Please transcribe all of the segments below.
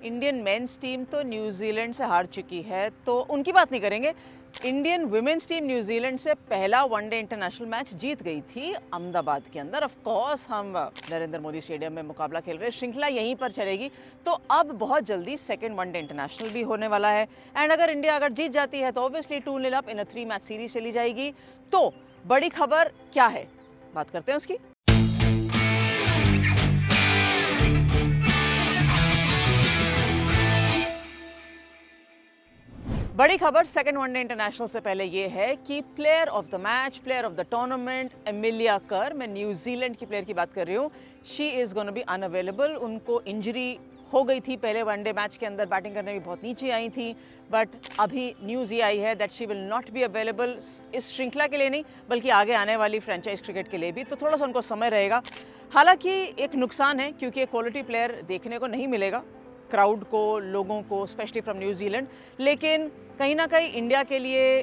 Indian men's team तो New Zealand से हार चुकी है, तो उनकी बात नहीं करेंगे। इंडियन वुमेन्स टीम न्यूजीलैंड से पहला वनडे इंटरनेशनल मैच जीत गई थी अहमदाबाद के अंदर। ऑफ कोर्स हम नरेंद्र मोदी स्टेडियम में मुकाबला खेल रहे हैं, श्रृंखला यहीं पर चलेगी। तो अब बहुत जल्दी सेकंड वनडे इंटरनेशनल भी होने वाला है। एंड अगर इंडिया जीत जाती है तो obviously 2-0 up in a 3 match series चली जाएगी। तो बड़ी खबर क्या है, बात करते हैं उसकी। बड़ी खबर सेकंड वनडे इंटरनेशनल से पहले ये है कि player of the match, player of the tournament Emilia कर, मैं न्यूजीलैंड की प्लेयर की बात कर रही हूँ, she is gonna be unavailable. उनको इंजरी हो गई थी पहले वनडे मैच के अंदर, बैटिंग करने में बहुत नीचे आई थी, बट अभी न्यूज़ ये आई है that she will not be available इस श्रृंखला के लिए नहीं, बल्कि आगे आने वाली फ्रेंचाइज क्रिकेट के लिए भी। तो थोड़ा सा उनको समय रहेगा। हालांकि एक नुकसान है, क्योंकि एक क्वालिटी प्लेयर देखने को नहीं मिलेगा क्राउड को, लोगों को, स्पेशली फ्रॉम न्यूजीलैंड। लेकिन कहीं ना कहीं इंडिया के लिए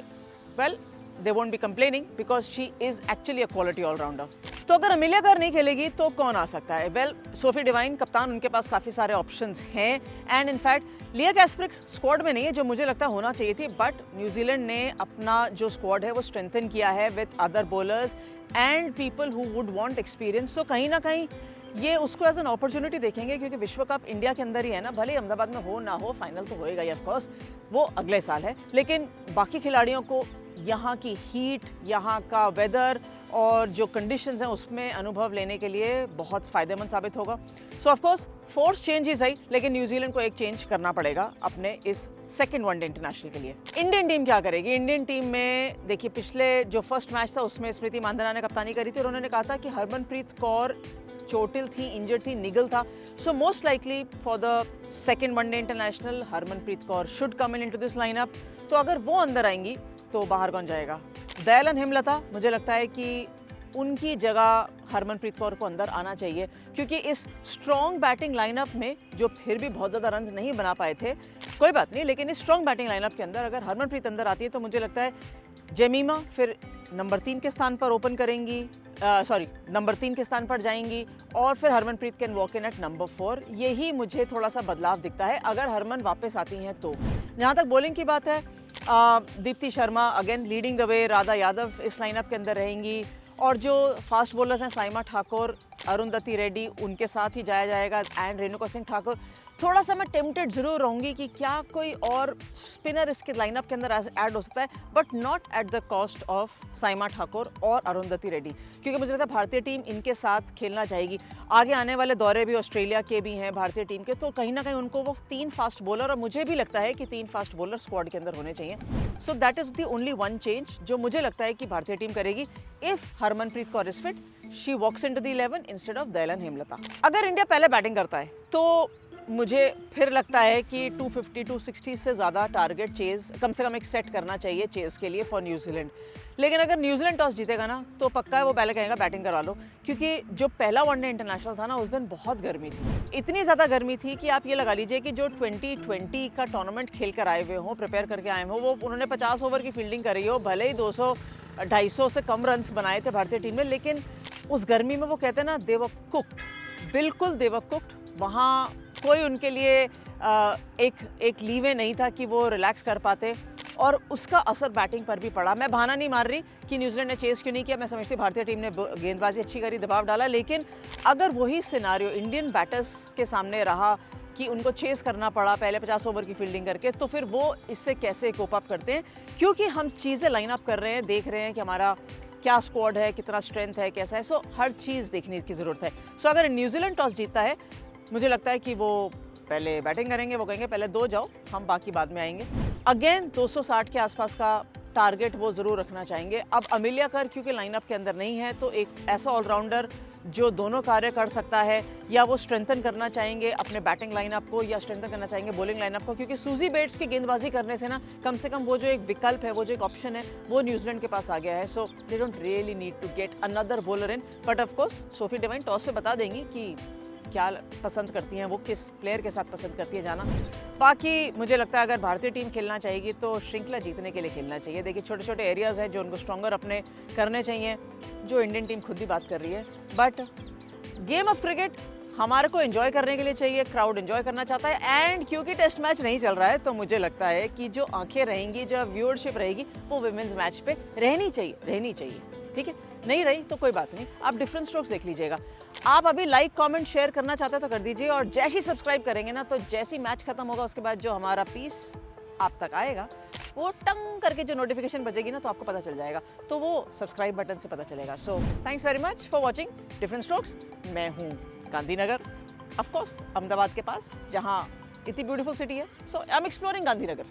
well they won't be complaining because she is actually a quality allrounder. तो अगर अमिलिया कर नहीं खेलेगी तो कौन आ सकता है? वेल सोफी डिवाइन कप्तान, उनके पास काफ़ी सारे ऑप्शंस हैं। एंड इनफैक्ट लिया कैस्परिक स्क्वाड में नहीं है, जो मुझे लगता होना चाहिए थी, बट न्यूजीलैंड ने अपना जो स्क्वाड है वो स्ट्रेंथन किया है with other bowlers and people who would want experience. तो कहीं ना कहीं ये उसको एज एन अपॉर्चुनिटी देखेंगे, क्योंकि विश्व कप इंडिया के अंदर ही है ना, भले अहमदाबाद में हो ना हो, फाइनल तो होएगा ही ऑफकोर्स, वो अगले साल है। लेकिन बाकी खिलाड़ियों को यहाँ की हीट, यहाँ का वेदर और जो कंडीशंस हैं उसमें अनुभव लेने के लिए बहुत फ़ायदेमंद साबित होगा। सो ऑफकोर्स फोर्स चेंज ही सही, लेकिन न्यूजीलैंड को एक चेंज करना पड़ेगा अपने इस सेकंड वनडे इंटरनेशनल के लिए। इंडियन टीम क्या करेगी? इंडियन टीम में देखिए, पिछले जो फर्स्ट मैच था उसमें स्मृति मांधाना ने कप्तानी करी थी और उन्होंने कहा था कि हरमनप्रीत कौर चोटिल थी, इंजर्ड थी, निगल था। So most likely for the second one day international Harmanpreet Kaur should come into this lineup. तो अगर वो अंदर आएंगी तो बाहर कौन जाएगा? दयालन हेमलता, मुझे लगता है कि उनकी जगह हरमनप्रीत कौर को अंदर आना चाहिए, क्योंकि इस स्ट्रॉन्ग बैटिंग लाइनअप में जो फिर भी बहुत ज़्यादा रन नहीं बना पाए थे, कोई बात नहीं, लेकिन इस स्ट्रॉन्ग बैटिंग लाइनअप के अंदर अगर हरमनप्रीत अंदर आती है तो मुझे लगता है जेमिमा फिर नंबर 3 के स्थान पर ओपन करेंगी, नंबर 3 के स्थान पर जाएंगी, और फिर Harmanpreet can walk in at number 4। यही मुझे थोड़ा सा बदलाव दिखता है अगर हरमन वापस आती हैं तो। जहाँ तक बॉलिंग की बात है, Deepti Sharma again leading the way, Radha Yadav इस लाइनअप के अंदर रहेंगी, और जो फास्ट बॉलर्स हैं साइमा ठाकुर, अरुंधति रेड्डी, उनके साथ ही जाया जाएगा, एंड रेणुका सिंह ठाकुर। थोड़ा सा मैं टेम्पटेड जरूर रहूंगी कि क्या कोई और स्पिनर इसके लाइनअप के अंदर ऐड हो सकता है, but not at the cost of Saima Thakur और अरुंधति रेड्डी, क्योंकि मुझे लगता है भारतीय टीम इनके साथ खेलना चाहेगी। आगे आने वाले दौरे भी ऑस्ट्रेलिया के भी हैं भारतीय टीम के, तो कहीं ना कहीं उनको वो 3 फास्ट बॉलर, और मुझे भी लगता है कि 3 फास्ट बॉलर स्क्वाड के अंदर होने चाहिए। So that is the only one change जो मुझे लगता है कि भारतीय टीम करेगी if Harmanpreet Kaur is fit, she walks into the 11 instead of Dayalan Hemalatha. अगर इंडिया पहले बैटिंग करता है तो मुझे फिर लगता है कि 250-260 से ज़्यादा टारगेट चेज कम से कम एक सेट करना चाहिए चेज के लिए फॉर न्यूजीलैंड। लेकिन अगर न्यूजीलैंड टॉस जीतेगा ना तो पक्का है वो पहले कहेगा बैटिंग करा लो, क्योंकि जो पहला वनडे इंटरनेशनल था ना उस दिन बहुत गर्मी थी, इतनी ज़्यादा गर्मी थी कि आप ये लगा लीजिए कि जो 2020 का टूर्नामेंट खेल कर आए हुए हों, प्रिपेयर करके आए हों, वो उन्होंने 50 ओवर की फील्डिंग करी हो, भले ही 200-250 से कम रन बनाए थे भारतीय टीम ने, लेकिन उस गर्मी में वो कहते हैं ना दे वर कुक्ड, बिल्कुल दे वर कुक्ड। वहाँ कोई उनके लिए एक लीवे नहीं था कि वो रिलैक्स कर पाते, और उसका असर बैटिंग पर भी पड़ा। मैं बहाना नहीं मार रही कि न्यूजीलैंड ने चेस क्यों नहीं किया, मैं समझती भारतीय टीम ने गेंदबाजी अच्छी करी, दबाव डाला, लेकिन अगर वही सिनारियो इंडियन बैटर्स के सामने रहा कि उनको चेस करना पड़ा पहले 50 ओवर की फील्डिंग करके, तो फिर वो इससे कैसे कोप अप करते हैं? क्योंकि हम चीज़ें लाइन अप कर रहे हैं, देख रहे हैं कि हमारा क्या स्क्वाड है, कितना स्ट्रेंथ है, कैसा है। सो हर चीज़ देखने की ज़रूरत है। सो अगर न्यूजीलैंड टॉस जीतता है, मुझे लगता है कि वो पहले बैटिंग करेंगे, वो कहेंगे पहले 2 जाओ, हम बाकी बाद में आएंगे। अगेन 260 के आसपास का टारगेट वो ज़रूर रखना चाहेंगे। अब अमिलिया कर क्योंकि लाइनअप के अंदर नहीं है, तो एक ऐसा ऑलराउंडर जो दोनों कार्य कर सकता है, या वो स्ट्रेंथन करना चाहेंगे अपने बैटिंग लाइनअप को, या स्ट्रेंथन करना चाहेंगे बॉलिंग लाइनअप को, क्योंकि सूजी बेट्स की गेंदबाजी करने से ना कम से कम वो जो एक विकल्प है, वो जो एक ऑप्शन है, वो न्यूजीलैंड के पास आ गया है। So they don't really need to get another bowler in, but of course Sophie Devine toss पे बता देंगी कि क्या पसंद करती हैं, वो किस प्लेयर के साथ पसंद करती है जाना। बाकी मुझे लगता है अगर भारतीय टीम खेलना चाहेगी तो श्रृंखला जीतने के लिए खेलना चाहिए। देखिए छोटे छोटे एरियाज़ हैं जो उनको स्ट्रॉन्गर अपने करने चाहिए, जो इंडियन टीम खुद भी बात कर रही है। बट गेम ऑफ क्रिकेट हमारे को एंजॉय करने के लिए चाहिए, क्राउड एंजॉय करना चाहता है, एंड क्योंकि टेस्ट मैच नहीं चल रहा है तो मुझे लगता है कि जो आंखें रहेंगी, जो व्यूअरशिप रहेगी वो विमेंस मैच पे रहनी चाहिए। ठीक है, नहीं रही तो कोई बात नहीं, आप डिफरेंट स्ट्रोक्स देख लीजिएगा। आप अभी लाइक कमेंट शेयर करना चाहते हैं तो कर दीजिए, और जैसे ही सब्सक्राइब करेंगे ना तो जैसे ही मैच खत्म होगा उसके बाद जो हमारा पीस आप तक आएगा वो टंग करके जो नोटिफिकेशन बजेगी ना तो आपको पता चल जाएगा, तो वो सब्सक्राइब बटन से पता चलेगा। So thanks very much for watching different strokes. मैं हूँ गांधीनगर, ऑफ कोर्स अहमदाबाद के पास, जहाँ इतनी ब्यूटीफुल सिटी है। सो आई एम एक्सप्लोरिंग गांधीनगर।